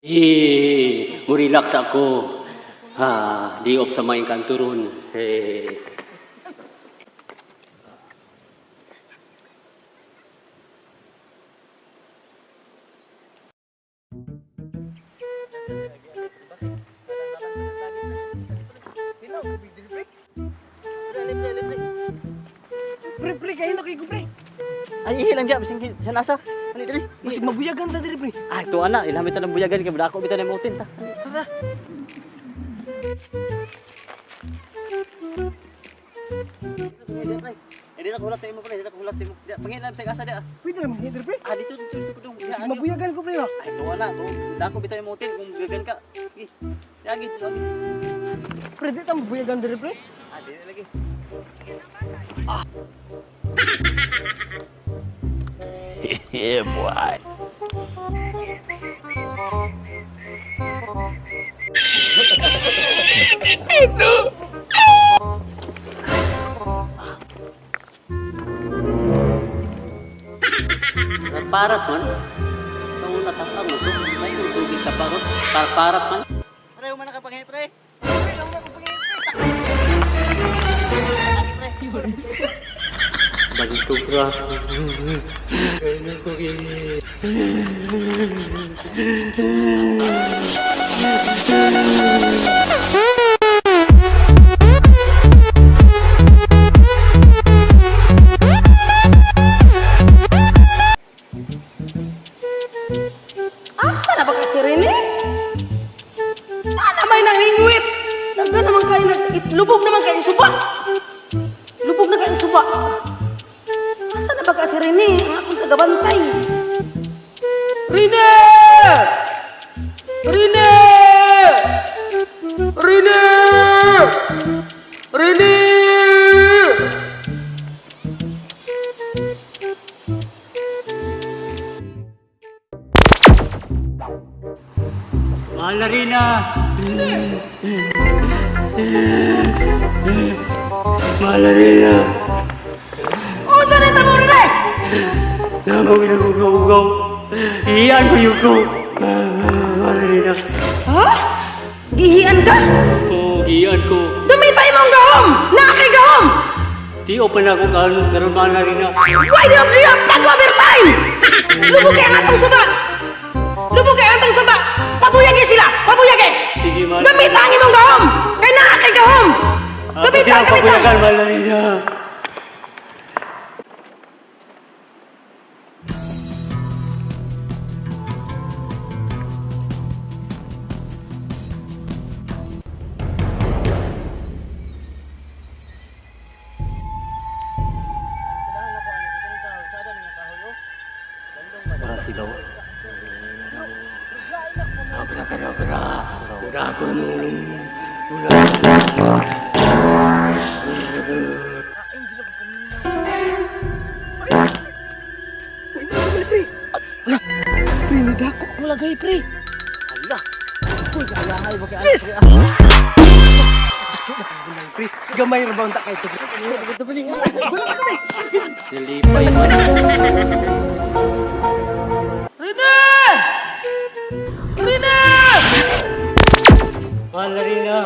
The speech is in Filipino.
Murelax ako. Di off sa maing kanturon. Pre, kayo na kayo, pre. Ay, ihilang dyan, bisan asa. Ano dali? Masih mabuyagan ta diri, pre. Ah, ito anak, ilhamit na ng buyagan, kaya ako bito na yung mutin ta. Tara. Eh, dito kulat sa imo, pre, dito kulat sa imo. Pangilam sa asa dia. Pwede naman diri, pre. Dito dong. Masih mabuyagan ko, pre. Ah, ito anak, to. Dako bito yung mutin kung gagan ka. Sige. Lagi. Pre, di ta mabuyagan diri, pre. Dito lagi. Yeah, boy. Parat man. Sa una takang mo to. May tutugi sa parot. Parat man. Pre, umana ka panghi, pre. Pre, lang ako pangin, pre. Lagi, pre. Bantu bra. Asa na ba kasi Rene? May nangingwit. Daga naman kayo lubog naman kayo suba. Lubog na kayo suba. Asa na ba kasi Rene? Ang akong tagabantay. Rene! Rene! Rene! Rene! Mahal na Rina. Mahal na Rina. Oh, saan ito mo Rene? Namaw inagugaw-ugaw. Iyan ko yung ko. Mahal na Rina. Ha? Gihian ka? Oo, iyan ko. Gamitay mong gahom! Nakay gahom! Di open ako karon mahal na Rina. Why do you have pag-overtime? Lubog kayo ang atong suba! Lubog kayo ang atong suba! Pabuyagin sila! Pabuyagin! Sige, mahal. Gamitan ang imong gahom! Kay nakay gahom! Gamitan, gamitan! Pabuyagan, mahal na Rina. Para sigaw. Abra. Udah ako nung. Pre, may dako ang lagay, pre. Hala. Uy, kalahay mo kaya. Yes! Pre, gamay ra ba ang takay ito? Ito pa niya. Nalipay man. Rene! Rene! Mahal na Rina.